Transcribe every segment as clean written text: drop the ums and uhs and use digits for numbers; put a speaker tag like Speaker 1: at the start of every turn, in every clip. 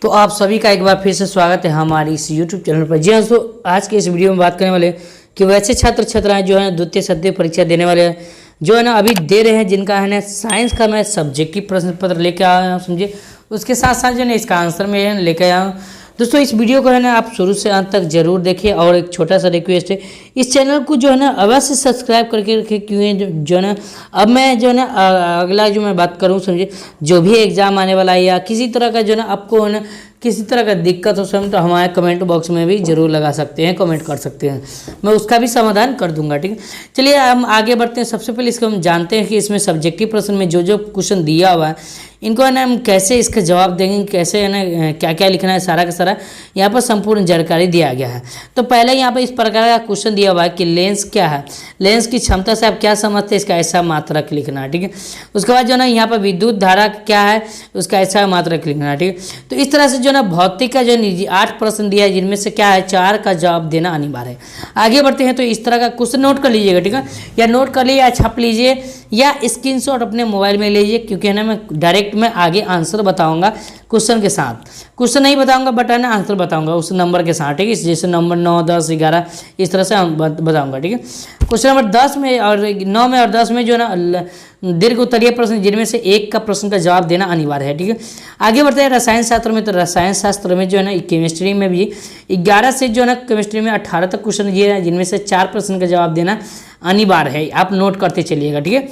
Speaker 1: तो आप सभी का एक बार फिर से स्वागत है हमारी इस YouTube चैनल पर। जी हाँ दोस्तों, आज के इस वीडियो में बात करने वाले कि वैसे छात्र छात्राएं जो है द्वितीय सत्र परीक्षा देने वाले हैं, जो है ना अभी दे रहे हैं, जिनका है ना साइंस का मैं सब्जेक्टिव प्रश्न पत्र लेकर आया हूँ, समझिए। उसके साथ साथ जो है इसका आंसर में लेकर आया हूँ। दोस्तों इस वीडियो को है ना आप शुरू से अंत तक जरूर देखिए, और एक छोटा सा रिक्वेस्ट है, इस चैनल को जो है ना अवश्य सब्सक्राइब करके रखिए, क्योंकि जो है ना अब मैं जो है ना अगला जो मैं बात करूँ, समझिए, जो भी एग्जाम आने वाला है या किसी तरह का जो है ना आपको है ना किसी तरह का दिक्कत हो समय, तो हमारे कमेंट बॉक्स में भी जरूर लगा सकते हैं, कमेंट कर सकते हैं, मैं उसका भी समाधान कर दूंगा। ठीक है, चलिए हम आगे बढ़ते हैं। सबसे पहले इसको हम जानते हैं कि इसमें सब्जेक्टिव प्रश्न में जो जो क्वेश्चन दिया हुआ है, इनको है ना हम कैसे इसका जवाब देंगे, कैसे है ना क्या क्या लिखना है, सारा का सारा यहाँ पर संपूर्ण जानकारी दिया गया है। तो पहले यहाँ पर इस प्रकार का क्वेश्चन दिया हुआ है कि लेंस क्या है, लेंस की क्षमता से आप क्या समझते हैं, इसका ऐसा मात्रक लिखना है। ठीक है, उसके बाद जो है ना यहाँ पर विद्युत धारा क्या है, उसका ऐसा मात्रक लिखना है। ठीक है, तो इस तरह से जो ना भौतिक का जो 8 प्रश्न दिया है, जिनमें से क्या है 4 का जवाब देना अनिवार्य है। आगे बढ़ते हैं, तो इस तरह का क्वेश्चन नोट कर लीजिएगा। ठीक है, या नोट कर लीजिए या छाप लीजिए या स्क्रीनशॉट अपने मोबाइल में लीजिए, क्योंकि है ना मैं डायरेक्ट मैं आगे आंसर बताऊंगा क्वेश्चन के साथ, क्वेश्चन नहीं बताऊंगा बट है ना आंसर बताऊंगा उस नंबर के साथ। ठीक है, जैसे नंबर 9, 10, 11 इस तरह से बताऊंगा। ठीक है, क्वेश्चन नंबर 10 में और 9 में और 10 में जो ना दीर्घ उत्तरीय प्रश्न, जिनमें से एक का प्रश्न का जवाब देना अनिवार्य है। ठीक है, आगे बढ़ते हैं रसायन शास्त्र में। तो रसायन शास्त्र में जो है ना केमिस्ट्री में भी 11 से जो है ना केमिस्ट्री में 18 तक क्वेश्चन ये है, जिनमें से 4 प्रश्न का जवाब देना अनिवार्य है। आप नोट करते चलिएगा। ठीक है,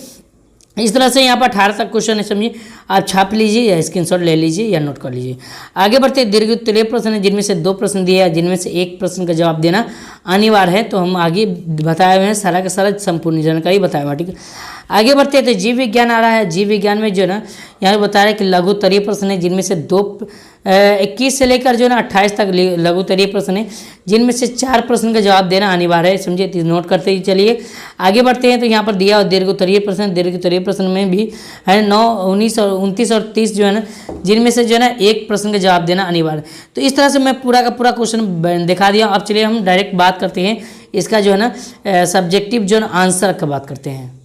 Speaker 1: इस तरह से यहाँ पर 18 तक क्वेश्चन है, समझिए। आप छाप लीजिए या स्क्रीनशॉट ले लीजिए या नोट कर लीजिए। आगे बढ़ते दीर्घ उत्तरीय प्रश्न है, जिनमें से 2 प्रश्न दिए हैं, जिनमें से एक प्रश्न का जवाब देना अनिवार्य है। तो हम आगे बताए हुए हैं, सारा का सारा संपूर्ण जानकारी बताया हुआ। ठीक है, आगे बढ़ते हैं, तो जीव विज्ञान आ रहा है। जीव विज्ञान में जो है ना यहाँ बता रहा है कि लघु उत्तरीय प्रश्न है, जिनमें से 21 से लेकर जो है ना 28 तक लघु उत्तरीय प्रश्न है, जिनमें से 4 प्रश्न का जवाब देना अनिवार्य है, समझिए। नोट करते ही चलिए। आगे बढ़ते हैं, तो यहाँ पर दिया हुआ दीर्घ उत्तरीय प्रश्न, दीर्घ उत्तरीय प्रश्न में भी है 9, 19 और 29 और 30 जो है ना, जिनमें से जो है ना एक प्रश्न का जवाब देना अनिवार्य है। तो इस तरह से मैं पूरा का पूरा क्वेश्चन दिखा दिया। अब चलिए हम डायरेक्ट बात करते हैं इसका जो है ना सब्जेक्टिव जो है ना आंसर का बात करते हैं।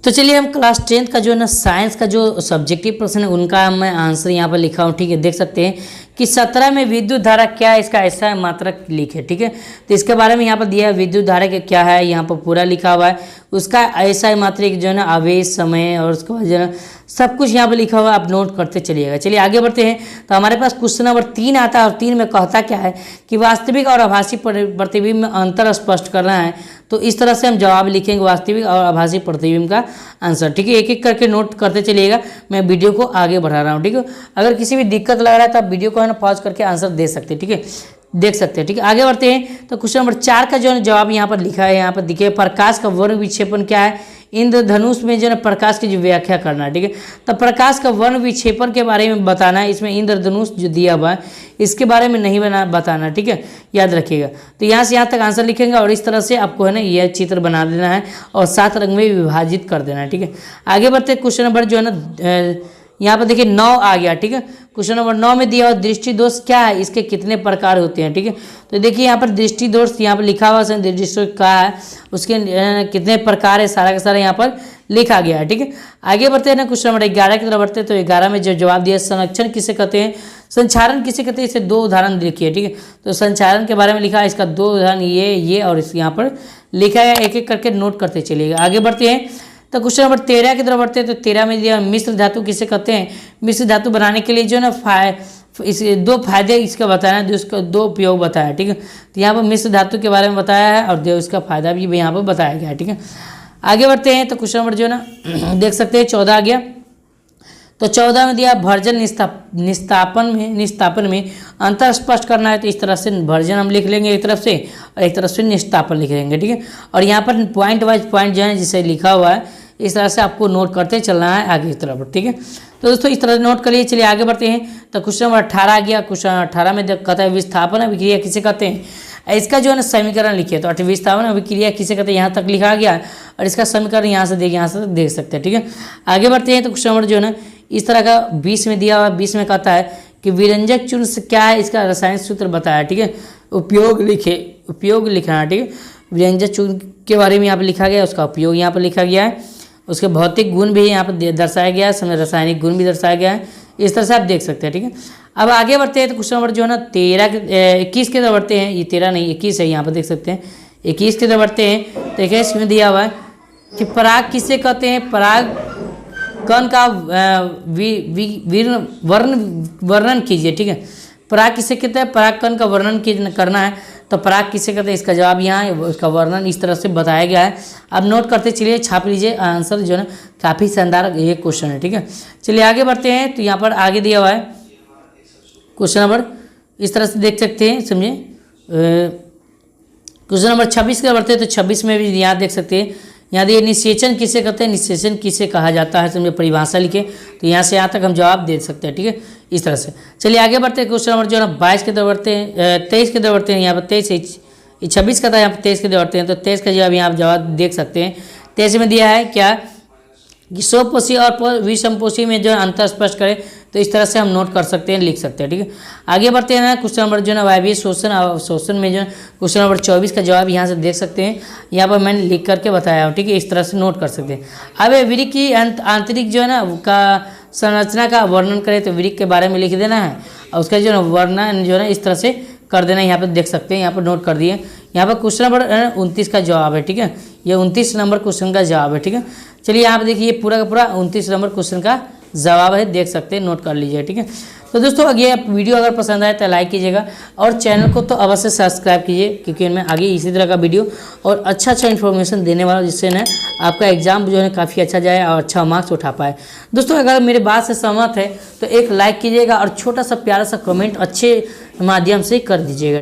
Speaker 1: तो चलिए हम क्लास 10th का जो है ना साइंस का जो सब्जेक्टिव प्रश्न है, उनका मैं आंसर यहाँ पर लिखा हूँ। ठीक है, देख सकते हैं कि 17 में विद्युत धारा क्या है, इसका ऐसा मात्रक लिखे। ठीक है, तो इसके बारे में यहाँ पर दिया है विद्युत धारा के क्या है, यहाँ पर पूरा लिखा हुआ है। उसका ऐसा मात्रक जो है ना आवेश, समय और उसके बाद जो है ना सब कुछ यहाँ पर लिखा हुआ है, आप नोट करते चलिएगा। चलिए आगे बढ़ते हैं, तो हमारे पास क्वेश्चन नंबर 3 आता है, और 3 में कहता क्या है कि वास्तविक और आभासी प्रतिबिंब में अंतर स्पष्ट करना है। तो इस तरह से हम जवाब लिखेंगे, वास्तविक और आभासी प्रतिबिंब का आंसर। ठीक है, एक एक करके नोट करते चलिएगा, मैं वीडियो को आगे बढ़ा रहा हूँ। ठीक है, अगर किसी भी दिक्कत लग रहा है तो आप वीडियो को है ना पॉज करके आंसर दे सकते हैं। ठीक है, देख सकते हैं। ठीक है, आगे बढ़ते हैं, तो क्वेश्चन नंबर 4 का जो है जवाब यहाँ पर लिखा है, यहाँ पर देखिए प्रकाश का वर्ण विक्षेपण क्या है, इंद्रधनुष में जो है प्रकाश की जो व्याख्या करना है। ठीक है, तो प्रकाश का वर्ण विक्षेपण के बारे में बताना है। इसमें इंद्रधनुष जो दिया हुआ है इसके बारे में नहीं बताना। ठीक है, याद रखिएगा। तो यहाँ से यहाँ तक आंसर लिखेंगे, और इस तरह से आपको है ना यह चित्र बना देना है और 7 रंग में विभाजित कर देना है। ठीक है, आगे बढ़ते क्वेश्चन नंबर जो है ना यहाँ पर देखिए 9 आ गया। ठीक है, क्वेश्चन नंबर 9 में दिया हुआ दृष्टि दोष क्या है, इसके कितने प्रकार होते हैं। ठीक है, तो देखिए यहाँ पर दृष्टि दोष यहाँ पर लिखा हुआ है, दृष्टि दोष क्या है, उसके कितने प्रकार है, सारा का सारा यहाँ पर लिखा गया है। ठीक है, आगे बढ़ते हैं ना क्वेश्चन नंबर 11 की तरफ बढ़ते हैं। तो 11 में जो जवाब दिया, संरक्षण किसे कहते हैं, संचारण किसे कहते हैं, इसे 2 उदाहरण लिखिए। ठीक है, तो संचारण के बारे में लिखा है, इसका 2 उदाहरण ये और इस यहाँ पर लिखा है, एक एक करके नोट करते चलिएगा। आगे बढ़ते हैं, तो क्वेश्चन नंबर 13 की तरफ बढ़ते हैं। तो 13 में दिया मिश्र धातु किसे कहते हैं, मिश्र धातु बनाने के लिए जो है ना इस 2 फायदे इसका बताया है, इसका 2 उपयोग बताया है। ठीक है, तो यहाँ पर मिश्र धातु के बारे में बताया है और इसका फायदा भी यहाँ पर बताया गया है। ठीक है, आगे बढ़ते हैं, तो क्वेश्चन नंबर जो है ना देख सकते हैं 14 आ गया। तो 14 में दिया भर्जन निस्तापन में अंतर स्पष्ट करना है। तो इस तरह से भर्जन हम लिख लेंगे एक तरफ से, और एक तरफ से निस्तापन लिख लेंगे। ठीक है, और यहाँ पर पॉइंट वाइज पॉइंट जो है जिसे लिखा हुआ है, इस तरह से आपको नोट करते चलना है आगे की तरफ। ठीक है, तो दोस्तों इस तरह से नोट करिए। चलिए आगे बढ़ते हैं, तो क्वेश्चन नंबर 18 आ गया। क्वेश्चन 18 में कहता है विस्थापन अभिक्रिया किसे कहते हैं, इसका जो है ना समीकरण लिखिए। तो विस्थापन अभिक्रिया किसे कहते हैं, यहाँ तक लिखा गया, और इसका समीकरण यहाँ से देख सकते हैं। ठीक है, आगे बढ़ते हैं, तो क्वेश्चन नंबर जो है ना इस तरह का 20 में दिया हुआ, 20 में कहता है कि विरंजक चूर्ण से क्या है, इसका रासायनिक सूत्र बताया। ठीक है, उपयोग लिखना है। ठीक है, विरंजक चूर्ण के बारे में यहाँ पर लिखा गया, उसका उपयोग यहाँ पर लिखा गया है, उसके भौतिक गुण भी यहाँ पर दर्शाया गया है, रासायनिक गुण भी दर्शाया गया है, इस तरह से आप देख सकते हैं। ठीक है, अब आगे बढ़ते हैं तो क्वेश्चन नंबर जो है ना 21 की तरफ बढ़ते हैं। ये 13 नहीं 21 है, यहाँ पर देख सकते हैं 21 की तरफ बढ़ते हैं। तो 21 में दिया हुआ है कि पराग किसे कहते हैं, पराग कण का वर्णन कीजिए। ठीक है, पराग किसे कहते हैं, पराग कण का वर्णन करना है तो पराग किसे कहते हैं, इसका जवाब यहाँ है, इसका वर्णन इस तरह से बताया गया है। अब नोट करते चलिए, छाप लीजिए आंसर जो है ना, काफ़ी शानदार ये क्वेश्चन है। ठीक है, चलिए आगे बढ़ते हैं। तो यहाँ पर आगे दिया हुआ है क्वेश्चन नंबर, इस तरह से देख सकते हैं, समझिए क्वेश्चन नंबर 26 की बढ़ते हैं। तो 26 में भी यहाँ देख सकते हैं, यहाँ दिए निषेचन किसे कहते हैं, निषेचन किसे कहा जाता है, समझे परिभाषा लिखे। तो यहाँ से यहाँ तक हम जवाब दे सकते हैं। ठीक है, इस तरह से चलिए आगे बढ़ते हैं। क्वेश्चन नंबर जो है ना 22 की तरफ बढ़ते हैं, 23 की तरफ बढ़ते हैं। यहाँ पर 23 26 का था, यहाँ पर 23 की तरफ बढ़ते हैं। तो 23 का जवाब यहाँ आप जवाब देख सकते हैं। 23 में दिया है क्या कि स्वपोषी और विषमपोषी में जो अंतर स्पष्ट करें। तो इस तरह से हम नोट कर सकते हैं, लिख सकते हैं। ठीक है, आगे बढ़ते हैं ना क्वेश्चन नंबर जो है ना वायवीय शोषण में जो क्वेश्चन नंबर 24 का जवाब यहाँ से देख सकते हैं। यहाँ पर मैंने लिख करके बताया हूँ। ठीक है, इस तरह से नोट कर सकते हैं। अब वृक्क की आंतरिक जो है ना का संरचना का वर्णन करें तो वृक्क के बारे में लिख देना है और उसका जो है वर्णन जो है ना इस तरह से कर देना है। यहाँ पर देख सकते हैं, यहाँ पर नोट कर दिए। यहाँ पर क्वेश्चन नंबर 29 का जवाब है। ठीक है, ये 29 नंबर क्वेश्चन का जवाब है। ठीक है, चलिए यहाँ पर देखिए पूरा का पूरा 29 नंबर क्वेश्चन का जवाब है, देख सकते हैं, नोट कर लीजिए। ठीक है, तो दोस्तों ये वीडियो अगर पसंद आए तो लाइक कीजिएगा और चैनल को तो अवश्य सब्सक्राइब कीजिए, क्योंकि मैं आगे इसी तरह का वीडियो और अच्छा इन्फॉर्मेशन देने वाला हूं, जिससे ना आपका एग्जाम जो है काफ़ी अच्छा जाए और अच्छा मार्क्स उठा पाए। दोस्तों अगर मेरे बात से सहमत है तो एक लाइक कीजिएगा और छोटा सा प्यारा सा कमेंट अच्छे माध्यम से कर दीजिएगा।